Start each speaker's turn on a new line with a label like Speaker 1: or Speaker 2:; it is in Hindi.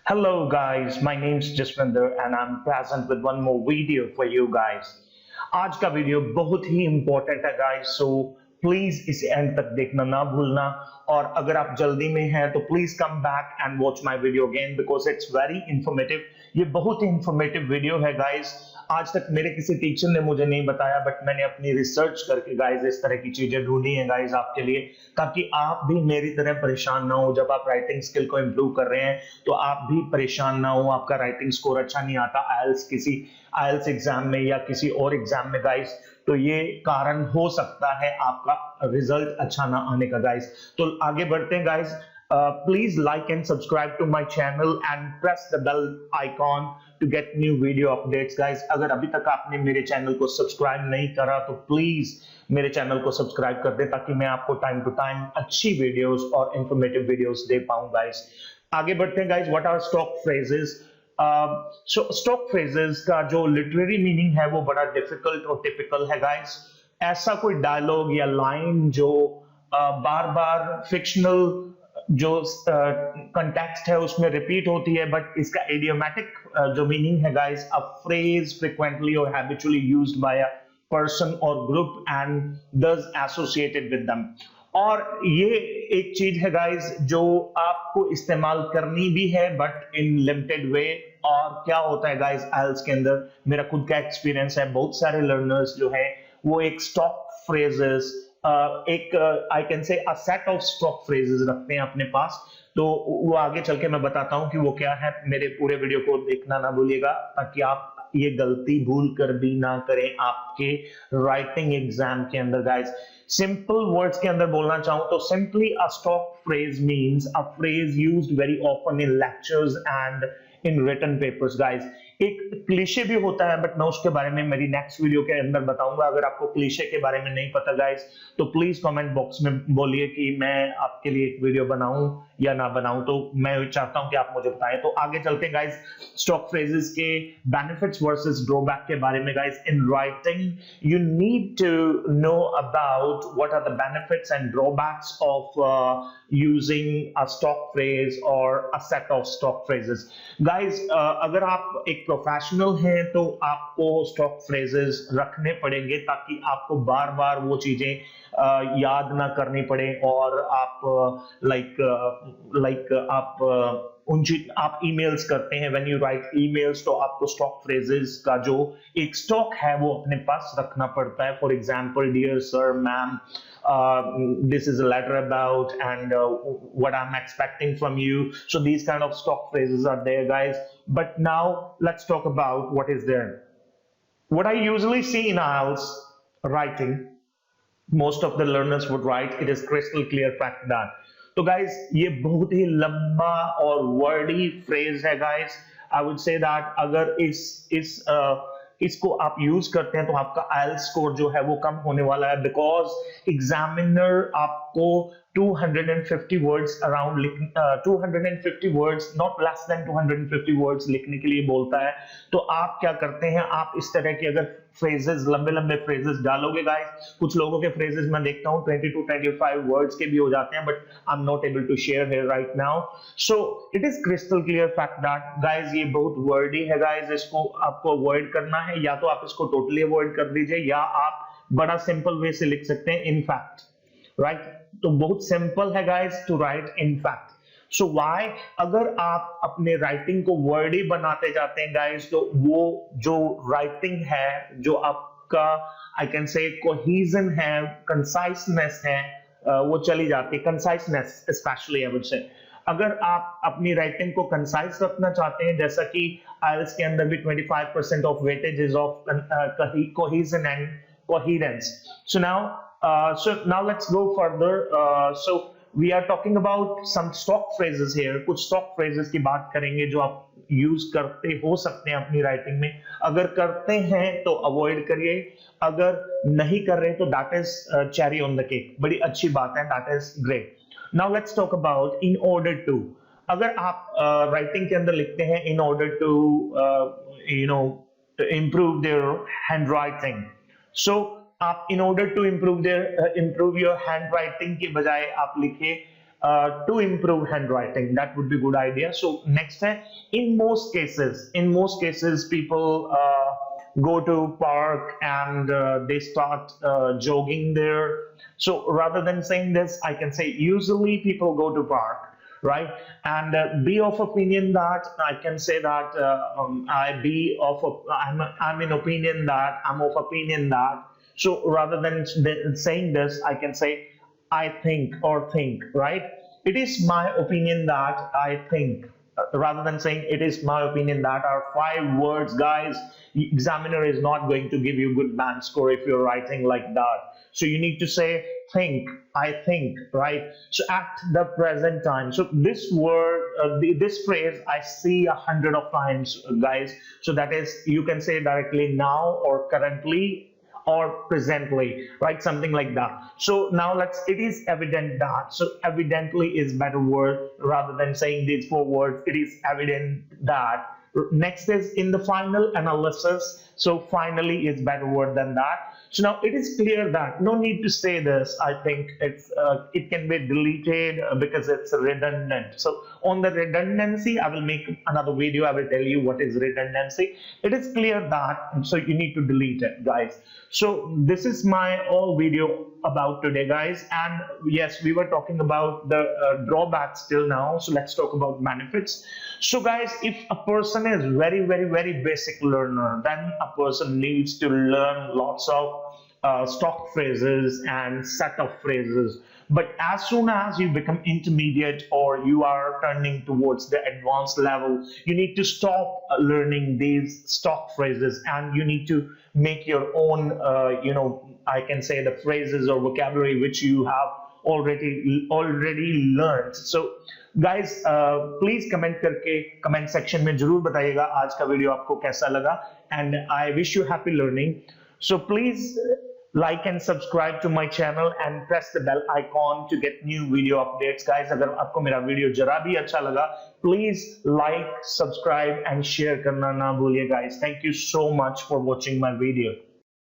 Speaker 1: Hello guys, my name is Jaswinder and I'm present with one more video for you guys. आज का वीडियो बहुत ही इंपॉर्टेंट है गाइस, सो प्लीज इसे एंड तक देखना ना भूलना। और अगर आप जल्दी में हैं तो please come back and watch my video again because it's very informative. ये बहुत ही इंफॉर्मेटिव वीडियो है गाइस। आज तक मेरे किसी टीचर ने मुझे नहीं बताया, बट मैंने अपनी रिसर्च करके गाइस इस तरह की चीजें ढूंढी हैं गाइस आपके लिए, ताकि आप भी मेरी तरह परेशान ना हो। जब आप राइटिंग स्किल को इंप्रूव कर रहे हैं तो आप भी परेशान ना हो, आपका राइटिंग स्कोर अच्छा नहीं आता आईएलटीएस एग्जाम में या किसी और एग्जाम में गाइस, तो ये कारण हो सकता है आपका रिजल्ट अच्छा ना आने का गाइस। तो आगे बढ़ते हैं guys. Please like and subscribe to my channel and press the bell icon to get new video updates guys। अगर अभी तक आपने मेरे चैनल को सब्सक्राइब नहीं करा तो प्लीज मेरे चैनल को सब्सक्राइब कर दे, ताकि मैं आपको टाइम टू टाइम अच्छी वीडियोस और इंफॉर्मेटिव वीडियोस दे पाऊं गाइस। आगे बढ़ते हैं guys. What are stock phrases? Stock phrases का जो लिटरेरी मीनिंग है वो बड़ा डिफिकल्ट और टिपिकल है गाइस। ऐसा कोई डायलॉग या लाइन जो बार बार फिक्शनल जो कंटेक्स्ट है उसमें रिपीट होती है, बट इसका इडियोमैटिक जो मीनिंग है गाइस, अ फ्रेज फ्रीक्वेंटली और habitually used by a person और ग्रुप एंड दस एसोसिएटेड विद देम। और ये एक चीज है गाइस जो आपको इस्तेमाल करनी भी है बट इन लिमिटेड वे। और क्या होता है गाइस आइल्स के अंदर, मेरा खुद का एक्सपीरियंस है, बहुत सारे लर्नर्स जो है वो एक स्टॉक फ्रेजेस एक I can say a set of stock phrases रखते हैं अपने पास। तो वो आगे चल के मैं बताता हूं कि वो क्या है। मेरे पूरे वीडियो को देखना ना भूलिएगा, ताकि आप ये गलती भूल कर भी ना करें आपके राइटिंग एग्जाम के अंदर गाइस। सिंपल वर्ड्स के अंदर बोलना चाहूं तो simply a stock phrase means a phrase used very often in lectures and in written papers guys. एक क्लीशे भी होता है, बट मैं उसके बारे में मेरी नेक्स्ट वीडियो के अंदर बताऊंगा। अगर आपको क्लीशे के बारे में नहीं पता गाइस तो प्लीज कमेंट बॉक्स में बोलिए कि मैं आपके लिए एक वीडियो बनाऊं या ना बनाऊं, तो मैं चाहता हूं कि आप मुझे बताएं। तो आगे चलते हैं गाइस स्टॉक फ्रेजेस के बेनिफिट्स वर्सेस ड्रॉबैक के बारे में guys. In writing you need to know about what are the benefits and drawbacks of using a stock phrase और a set of stock phrases guys. अगर आप एक प्रोफेशनल हैं तो आपको स्टॉक फ्रेजेस रखने पड़ेंगे, ताकि आपको बार बार वो चीजें याद ना करनी पड़े। और आप आप ईमेल्स करते हैं, व्हेन यू राइट ईमेल्स, तो आपको स्टॉक फ्रेजेस का जो एक स्टॉक है वो अपने पास रखना पड़ता है। For example, dear sir, ma'am, this is a letter about and what I'm expecting from you. So these kind of stock phrases are there guys. But now let's talk about what is there. What I usually see in IELTS writing, most of the learners would write, it is crystal clear fact that। तो guys ये बहुत ही लंबा और वर्डी फ्रेज है guys। I would say that अगर इसको आप यूज करते हैं तो आपका आईएलटीएस स्कोर जो है वो कम होने वाला है, बिकॉज एग्जामिनर आपको 250 words around 250 words, not less than 250 words लिखने के लिए बोलता है। तो आप क्या करते हैं, आप इस तरह की अगर फ्रेजेस, लंबे लंबे फ्रेजेस डालोगे गाइस, कुछ लोगों के फ्रेजेस मैं देखता हूं 20 to 25 वर्ड्स के भी हो जाते हैं, but I am not able to share here right now. So it is crystal clear fact that guys ये बहुत वर्डी है गाइस, इसको आपको अवॉइड करना है। या तो आप इसको टोटली अवॉइड कर दीजिए, या आप बड़ा सिंपल वे से लिख सकते हैं इन फैक्ट, राइट। तो बहुत सिंपल है guys to write in fact. So why, अगर आप अपने राइटिंग को वर्डी बनाते जाते हैं गाइस, तो वो जो राइटिंग है, जो आपका आई कैन से कोहेजन है, कंसाइसनेस है, वो चली जाती है। कंसाइसनेस स्पेशली आई वुड से, अगर आप अपनी राइटिंग को कंसाइज रखना चाहते हैं, जैसा कि आईएलटीएस के अंदर भी 25% of weightage is of cohesion and coherence. So now let's go further. So we are talking about some stock phrases here. कुछ stock phrases की बात करेंगे जो आप यूज करते हो सकते हैं अपनी राइटिंग में। अगर करते हैं तो अवॉइड करिए, अगर नहीं कर रहे तो that is cherry on the cake, बड़ी अच्छी बात है, that is great. Now let's talk about in order to। अगर आप राइटिंग के अंदर लिखते हैं in order to to improve their handwriting, so आप in order to improve your handwriting के बजाय आप लिखिए to improve handwriting. That would be good idea. So next है, in most cases people go to park and they start jogging there. So rather than saying this, I can say usually people go to park, right? And be of opinion that I can say that I'm in opinion that I'm of opinion that. So rather than saying this, I can say I think or think, right? It is my opinion that I think. Rather than saying it is my opinion that are 5 words, guys, examiner is not going to give you good band score if you're writing like that. So you need to say think, I think, right? So at the present time. So this word, this phrase, I see 100 of times, guys. So that is, you can say directly now or currently or presently, right? Something like that. So now it is evident that. So evidently is better word rather than saying these 4 words. It is evident that. Next is in the final analysis. So finally is better word than that. So now it is clear that no need to say this. I think it can be deleted because it's redundant. So on the redundancy, I will make another video. I will tell you what is redundancy. It is clear that, so you need to delete it, guys. So this is my all video about today, guys. And yes, we were talking about the drawbacks till now. So let's talk about benefits. So guys, if a person is very basic learner, then a person needs to learn lots of stock phrases and set of phrases. But as soon as you become intermediate or you are turning towards the advanced level, you need to stop learning these stock phrases and you need to make your own, I can say the phrases or vocabulary which you have already learned. So guys, please comment करके कमेंट सेक्शन में जरूर बताइएगा आज का वीडियो आपको कैसा लगा and I wish you happy learning. So please like and subscribe to my channel and press the bell icon to get new video updates, guys. अगर आपको मेरा वीडियो जरा भी अच्छा लगा, please like, subscribe and share करना ना भूलिए, guys. Thank you so much for watching my video.